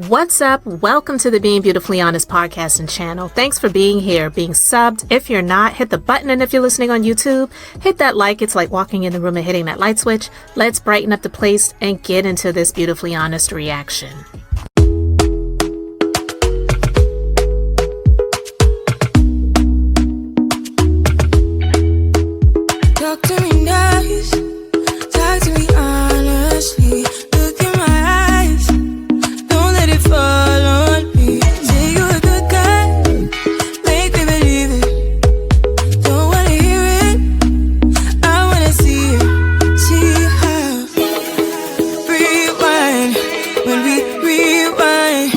What's up? Welcome to the Being Beautifully Honest podcast and channel. Thanks for being here, being subbed. If you're not, hit the button. And if you're listening on YouTube, hit that like. It's like walking in the room and hitting that light switch. Let's brighten up the place and get into this beautifully honest reaction. Talk to me nice, talk to me honestly. Look in my eyes, don't let it fall on me. Say you're a good guy, make me believe it. Don't wanna hear it, I wanna see it. See how rewind, when we rewind.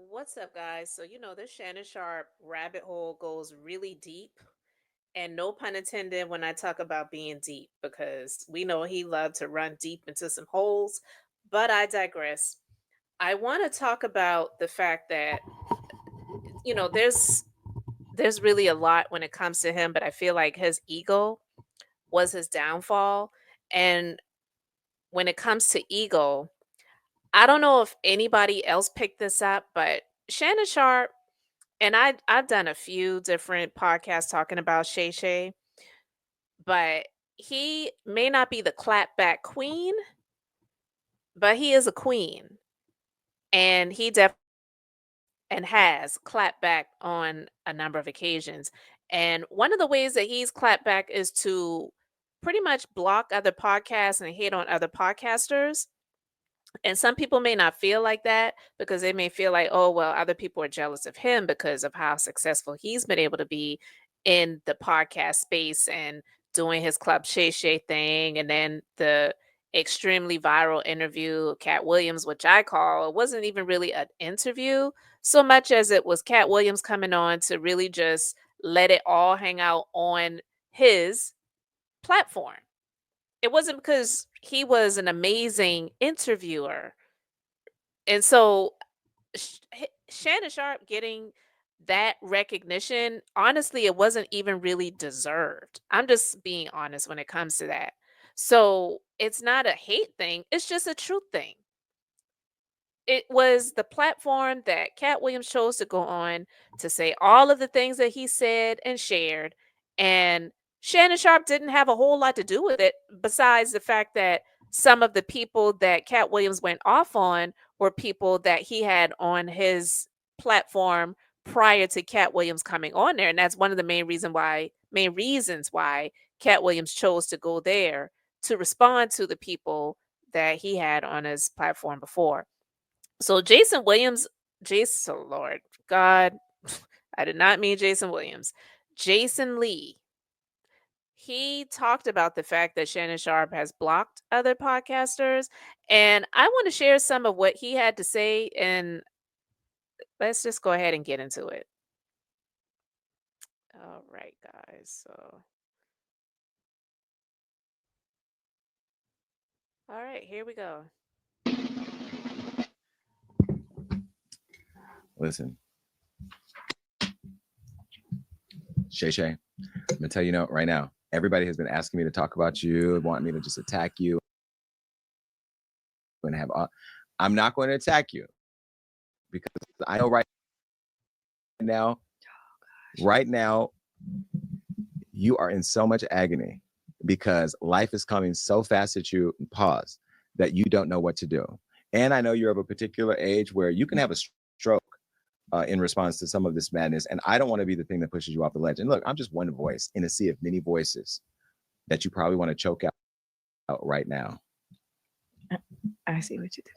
What's up, guys? So, this Shannon Sharpe rabbit hole goes really deep. And no pun intended when I talk about being deep, because we know he loved to run deep into some holes. But I digress. I want to talk about the fact that, there's really a lot when it comes to him, but I feel like his ego was his downfall. And when it comes to ego, I don't know if anybody else picked this up, but Shannon Sharpe, and I've done a few different podcasts talking about Shay Shay, but he may not be the clapback queen, but he is a queen, and he definitely and has clapped back on a number of occasions. And one of the ways that he's clapped back is to pretty much block other podcasts and hate on other podcasters. And some people may not feel like that because they may feel like, oh, well, other people are jealous of him because of how successful he's been able to be in the podcast space and doing his Club Shay Shay thing. And then the extremely viral interview of Cat Williams, which I call, it wasn't even really an interview so much as it was Cat Williams coming on to really just let it all hang out on his platform. It wasn't because he was an amazing interviewer. And so Shannon Sharpe getting that recognition, honestly, it wasn't even really deserved. I'm just being honest when it comes to that. So it's not a hate thing, it's just a truth thing. It was the platform that Cat Williams chose to go on to say all of the things that he said and shared. And Shannon Sharpe didn't have a whole lot to do with it, besides the fact that some of the people that Cat Williams went off on were people that he had on his platform prior to Cat Williams coming on there. And that's one of the main reasons why Cat Williams chose to go there to respond to the people that he had on his platform before. So Jason, Lord God, I did not mean Jason Williams. Jason Lee, he talked about the fact that Shannon Sharpe has blocked other podcasters. And I want to share some of what he had to say. And let's just go ahead and get into it. All right, guys. All right, here we go. Listen, Shay Shay, I'm gonna tell you right now, everybody has been asking me to talk about you, want me to just attack you, and I'm not going to attack you because I know right now, you are in so much agony because life is coming so fast at you, pause, that you don't know what to do. And I know you're of a particular age where you can have a stroke in response to some of this madness. And I don't want to be the thing that pushes you off the ledge. And look, I'm just one voice in a sea of many voices that you probably want to choke out right now. I see what you did.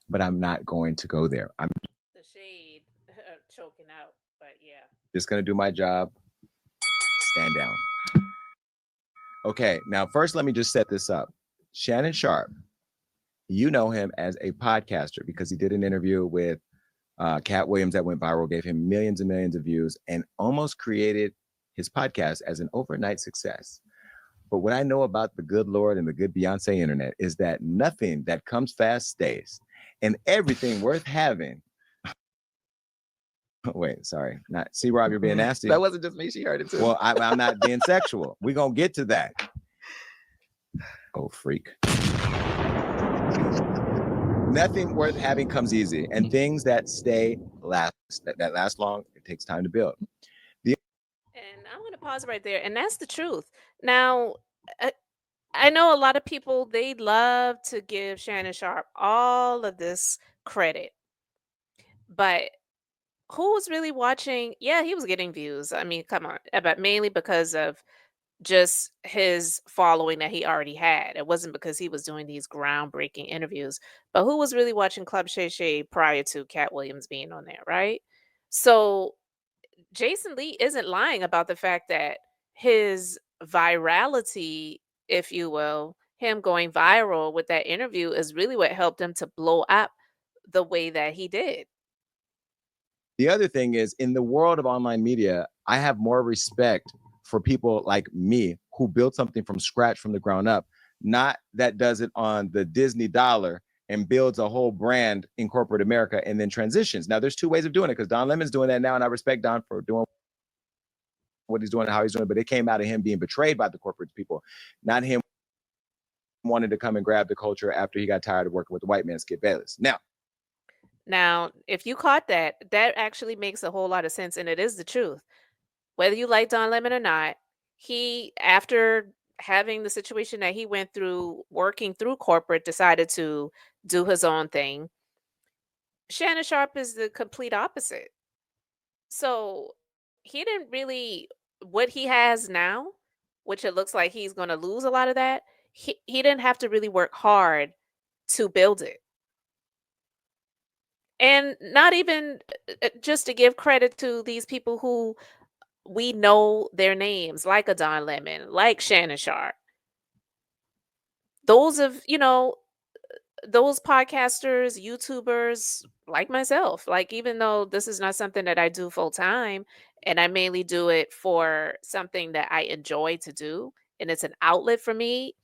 But I'm not going to go there. I'm The shade choking out, but yeah. Just going to do my job. Stand down. Okay, now first let me just set this up. Shannon Sharpe, you know him as a podcaster because he did an interview with Cat Williams that went viral, gave him millions and millions of views, and almost created his podcast as an overnight success. But what I know about the good Lord and the good Beyonce internet is that nothing that comes fast stays, and everything worth having. Wait, sorry. See, Rob, you're being nasty. That wasn't just me. She heard it too. Well, I'm not being sexual. We're going to get to that. Oh, freak. Nothing worth having comes easy, and things that stay last that last long, it takes time to build. The And I'm going to pause right there. And that's the truth. Now, uh, I know a lot of people, they love to give Shannon Sharp all of this credit, but who was really watching? Yeah, he was getting views. I mean, come on, but mainly because of just his following that he already had. It wasn't because he was doing these groundbreaking interviews, but who was really watching Club Shay Shay prior to Cat Williams being on there, right? So Jason Lee isn't lying about the fact that his virality, if you will, him going viral with that interview is really what helped him to blow up the way that he did. the other thing is, in the world of online media, I have more respect for people like me who built something from scratch from the ground up, not that does it on the Disney dollar and builds a whole brand in corporate America and then transitions. Now, there's two ways of doing it because Don Lemon's doing that now, and I respect Don for doing what he's doing and how he's doing it, but it came out of him being betrayed by the corporate people, not him wanting to come and grab the culture after he got tired of working with the white man, Skip Bayless. Now, if you caught that, that actually makes a whole lot of sense, and it is the truth. Whether you like Don Lemon or not, he, after having the situation that he went through working through corporate, decided to do his own thing. Shannon Sharp is the complete opposite. So he didn't really, what he has now, which it looks like he's going to lose a lot of that. He didn't have to really work hard to build it. And not even just to give credit to these people who we know their names, like a Don Lemon, like Shannon Sharp. Those of, those podcasters, YouTubers like myself, like even though this is not something that I do full time and I mainly do it for something that I enjoy to do and it's an outlet for me,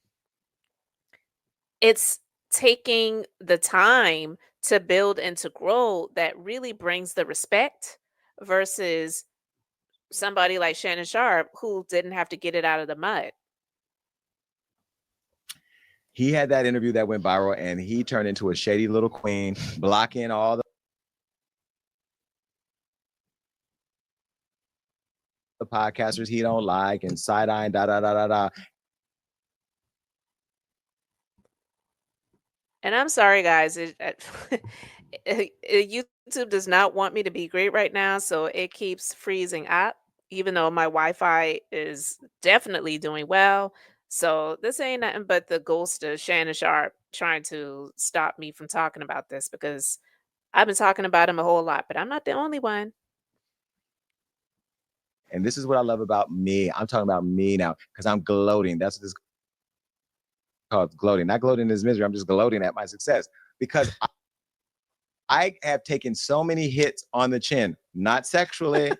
it's taking the time to build and to grow that really brings the respect versus somebody like Shannon Sharp who didn't have to get it out of the mud. He had that interview that went viral and he turned into a shady little queen, blocking all the podcasters he don't like and side-eyeing, da da da da da. And I'm sorry, guys. YouTube does not want me to be great right now, so it keeps freezing up, even though my Wi-Fi is definitely doing well. So this ain't nothing but the ghost of Shannon Sharp trying to stop me from talking about this because I've been talking about him a whole lot, but I'm not the only one. And this is what I love about me. I'm talking about me now because I'm gloating. That's what this is called, gloating. Not gloating in his misery. I'm just gloating at my success because I have taken so many hits on the chin, not sexually.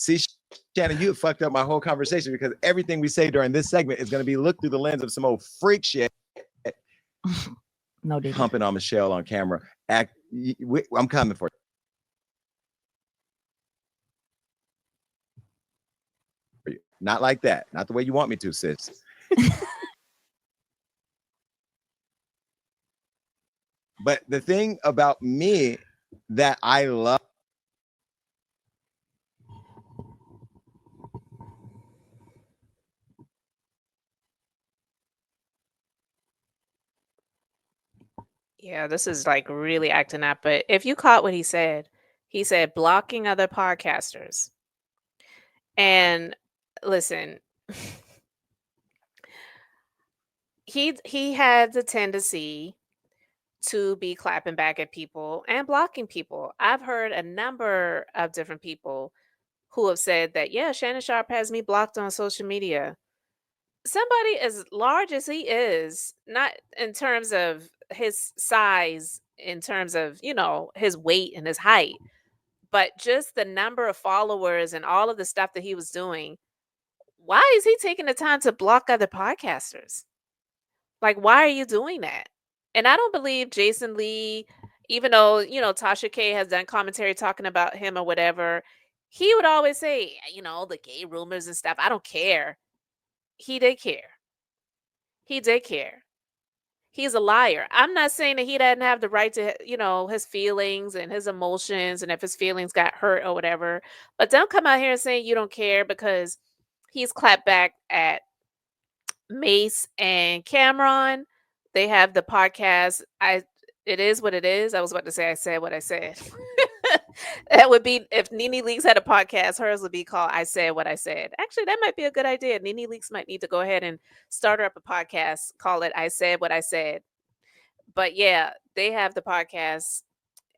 See, Shannon, you have fucked up my whole conversation because everything we say during this segment is going to be looked through the lens of some old freak shit. No, humping on Michelle on camera. I'm coming for you. Not like that. Not the way you want me to, sis. But the thing about me that I love Yeah, this is like really acting up. But if you caught what he said blocking other podcasters. And listen, he had the tendency to be clapping back at people and blocking people. I've heard a number of different people who have said that, yeah, Shannon Sharp has me blocked on social media. Somebody as large as he is, not in terms of his size, in terms of, his weight and his height, but just the number of followers and all of the stuff that he was doing. Why is he taking the time to block other podcasters? Like, why are you doing that? And I don't believe Jason Lee, even though, Tasha K has done commentary talking about him or whatever, he would always say, the gay rumors and stuff. I don't care. He did care. He did care. He's a liar. I'm not saying that he doesn't have the right to, his feelings and his emotions, and if his feelings got hurt or whatever. But don't come out here and say you don't care because he's clapped back at Mace and Cameron. They have the podcast. It is what it is. I was about to say I said what I said. That would be if Nene Leaks had a podcast, hers would be called I Said What I Said. Actually, that might be a good idea. Nene Leaks might need to go ahead and start her up a podcast, call it I Said What I Said. But yeah, they have the podcast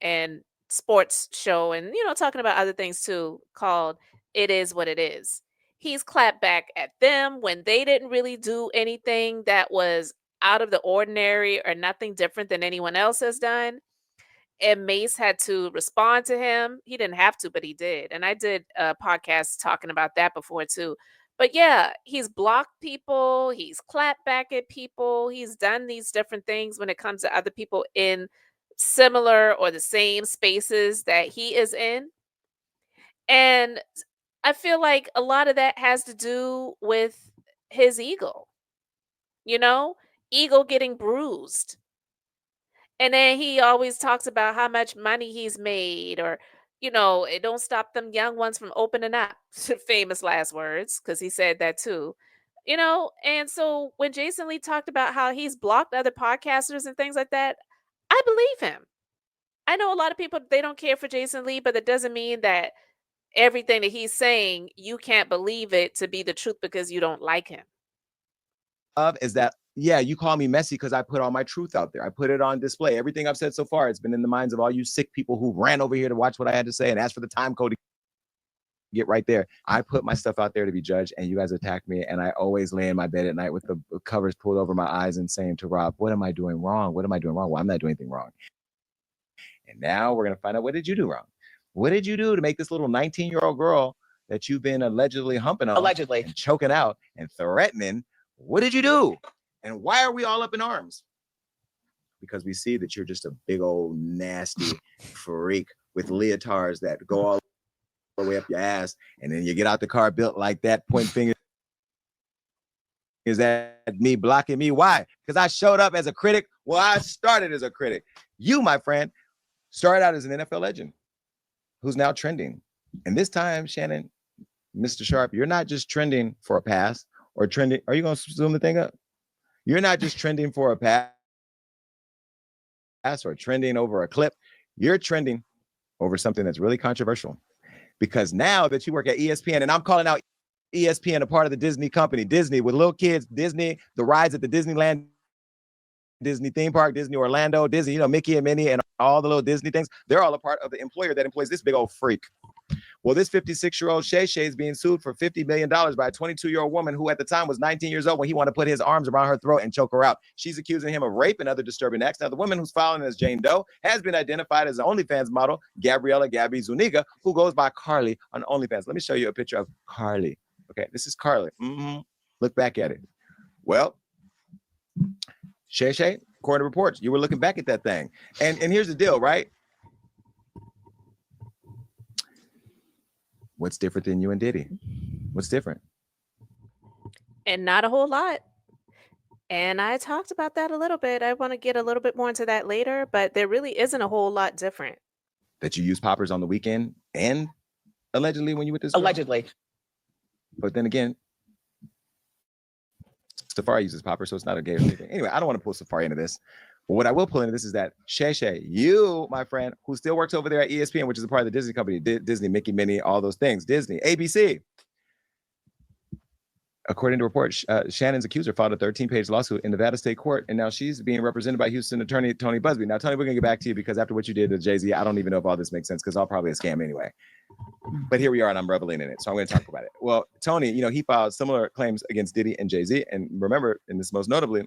and sports show and talking about other things too called It Is What It Is. He's clapped back at them when they didn't really do anything that was out of the ordinary or nothing different than anyone else has done. And Mace had to respond to him. He didn't have to, but he did. And I did a podcast talking about that before too. But yeah, he's blocked people, he's clapped back at people, he's done these different things when it comes to other people in similar or the same spaces that he is in. And I feel like a lot of that has to do with his ego, you know, ego getting bruised. And then he always talks about how much money he's made, or, it don't stop them young ones from opening up. Famous last words, because he said that too. And so when Jason Lee talked about how he's blocked other podcasters and things like that, I believe him. I know a lot of people, they don't care for Jason Lee, but that doesn't mean that everything that he's saying, you can't believe it to be the truth because you don't like him. Is that, yeah, you call me messy because I put all my truth out there. I put it on display. Everything I've said so far, it's been in the minds of all you sick people who ran over here to watch what I had to say and asked for the time code to get right there. I put my stuff out there to be judged, and you guys attack me. And I always lay in my bed at night with the covers pulled over my eyes and saying to Rob, what am I doing wrong? What am I doing wrong? Well, I'm not doing anything wrong. And now we're going to find out, what did you do wrong? What did you do to make this little 19-year-old girl that you've been allegedly humping on, allegedly, and choking out and threatening? What did you do? And why are we all up in arms? Because we see that you're just a big old nasty freak with leotards that go all the way up your ass, and then you get out the car built like that, pointing fingers at me, blocking me. Why? Because I showed up as a critic. Well, I started as a critic. You, my friend, started out as an NFL legend who's now trending. And this time, Shannon, Mr. Sharpe, you're not just trending for a pass or trending. Are you going to zoom the thing up? You're not just trending for a pass or trending over a clip. You're trending over something that's really controversial. Because now that you work at ESPN, and I'm calling out ESPN, a part of the Disney company, Disney with little kids, Disney, the rides at the Disneyland, Disney theme park, Disney Orlando, Disney, Mickey and Minnie and all the little Disney things, they're all a part of the employer that employs this big old freak. Well, this 56-year-old Shay Shay is being sued for $50 million by a 22-year-old woman who at the time was 19 years old when he wanted to put his arms around her throat and choke her out. She's accusing him of rape and other disturbing acts. Now, the woman who's filing as Jane Doe has been identified as the OnlyFans model, Gabriella Gabby Zuniga, who goes by Carly on OnlyFans. Let me show you a picture of Carly. Okay, this is Carly. Look back at it. Well, Shay Shay, according to reports, you were looking back at that thing. And here's the deal, right? What's different than you and Diddy? What's different? And not a whole lot. And I talked about that a little bit. I want to get a little bit more into that later, but there really isn't a whole lot different. That you use poppers on the weekend and allegedly when you with this girl? Allegedly. But then again, Safari uses poppers, so it's not a gay or anything. Anyway, I don't want to pull Safari into this. But what I will pull into this is that Shay Shay, you, my friend, who still works over there at ESPN, which is a part of the Disney company, Disney, Mickey, Minnie, all those things, Disney, ABC. According to reports, Shannon's accuser filed a 13-page lawsuit in Nevada State Court, and now she's being represented by Houston attorney Tony Busby. Now, Tony, we're going to get back to you because after what you did to Jay-Z, I don't even know if all this makes sense because it's all probably a scam anyway. But here we are, and I'm reveling in it, so I'm going to talk about it. Well, Tony, he filed similar claims against Diddy and Jay-Z, and remember, and this most notably,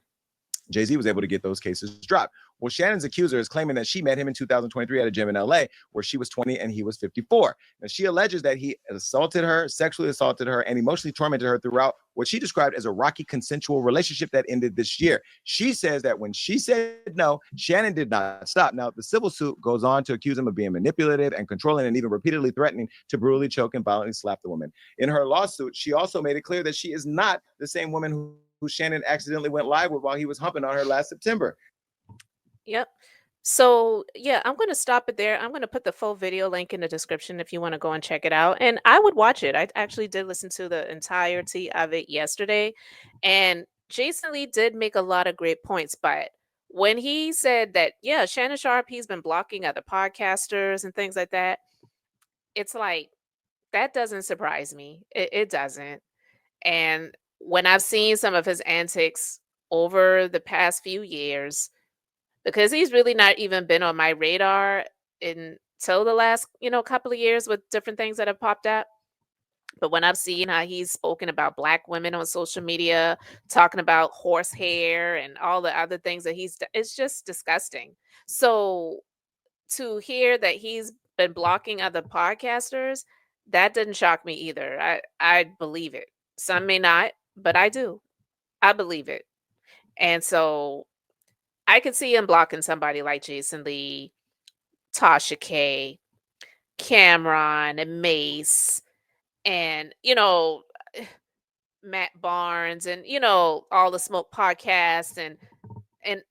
Jay-Z was able to get those cases dropped. Well, Shannon's accuser is claiming that she met him in 2023 at a gym in LA where she was 20 and he was 54. Now, she alleges that he assaulted her, sexually assaulted her, and emotionally tormented her throughout what she described as a rocky consensual relationship that ended this year. She says that when she said no, Shannon did not stop. Now, the civil suit goes on to accuse him of being manipulative and controlling and even repeatedly threatening to brutally choke and violently slap the woman. In her lawsuit, she also made it clear that she is not the same woman who who Shannon accidentally went live with while he was humping on her last September. Yep. So, yeah, I'm going to stop it there. I'm going to put the full video link in the description if you want to go and check it out. And I would watch it. I actually did listen to the entirety of it yesterday. And Jason Lee did make a lot of great points. But when he said that, yeah, Shannon Sharpe, he's been blocking other podcasters and things like that, it's like, that doesn't surprise me. It doesn't. And when I've seen some of his antics over the past few years, because he's really not even been on my radar until the last, couple of years with different things that have popped up. But when I've seen how he's spoken about black women on social media, talking about horsehair and all the other things that it's just disgusting. So to hear that he's been blocking other podcasters, that didn't shock me either. I believe it. Some may not, but I do. I believe it. And so I could see him blocking somebody like Jason Lee, Tasha K, Cameron, and Mace, and Matt Barnes, and all the Smoke podcasts, and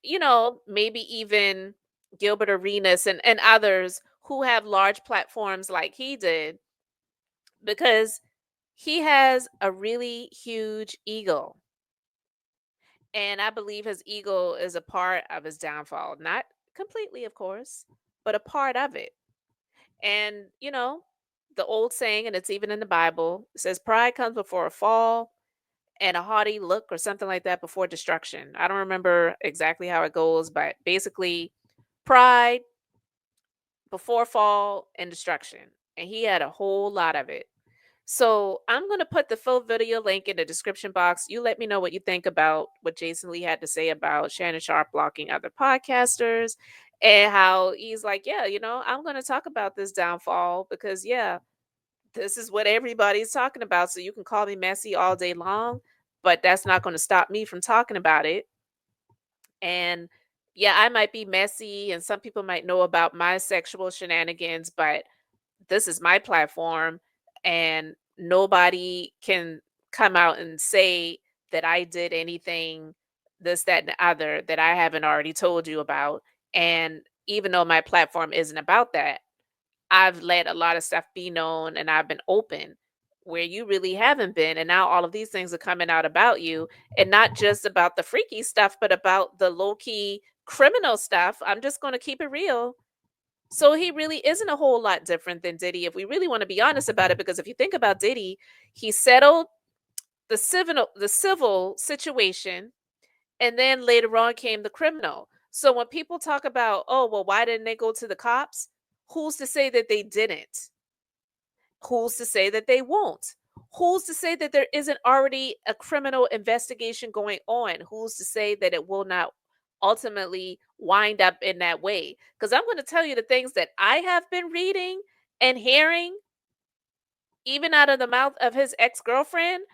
maybe even Gilbert Arenas and others who have large platforms like he did, because he has a really huge ego. And I believe his ego is a part of his downfall. Not completely, of course, but a part of it. And, the old saying, and it's even in the Bible, it says pride comes before a fall and a haughty look or something like that before destruction. I don't remember exactly how it goes, but basically, pride before fall and destruction. And he had a whole lot of it. So I'm going to put the full video link in the description box. You let me know what you think about what Jason Lee had to say about Shannon Sharpe blocking other podcasters, and how he's like, yeah, I'm going to talk about this downfall because, yeah, this is what everybody's talking about. So you can call me messy all day long, but that's not going to stop me from talking about it. And yeah, I might be messy and some people might know about my sexual shenanigans, but this is my platform, and nobody can come out and say that I did anything, this, that, and the other that I haven't already told you about. And even though my platform isn't about that, I've let a lot of stuff be known and I've been open where you really haven't been. And now all of these things are coming out about you, and not just about the freaky stuff, but about the low key criminal stuff. I'm just going to keep it real. So he really isn't a whole lot different than Diddy, if we really want to be honest about it. Because if you think about Diddy, he settled the civil situation, and then later on came the criminal. So when people talk about, oh well, why didn't they go to the cops? Who's to say that they didn't? Who's to say that they won't? Who's to say that there isn't already a criminal investigation going on? Who's to say that it will not ultimately wind up in that way? Because I'm going to tell you the things that I have been reading and hearing, even out of the mouth of his ex girlfriend.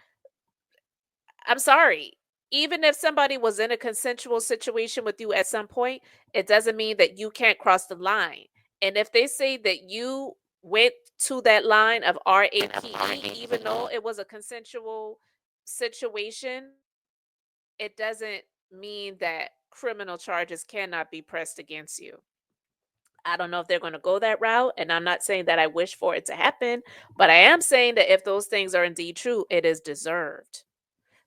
I'm sorry. Even if somebody was in a consensual situation with you at some point, it doesn't mean that you can't cross the line. And if they say that you went to that line of RAPE, even though it was a consensual situation, it doesn't mean that criminal charges cannot be pressed against you. I don't know if they're going to go that route. And I'm not saying that I wish for it to happen, but I am saying that if those things are indeed true, it is deserved.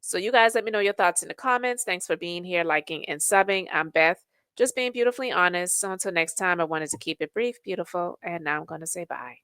So you guys let me know your thoughts in the comments. Thanks for being here, liking and subbing. I'm Beth, just being beautifully honest. So until next time, I wanted to keep it brief, beautiful, and now I'm going to say bye.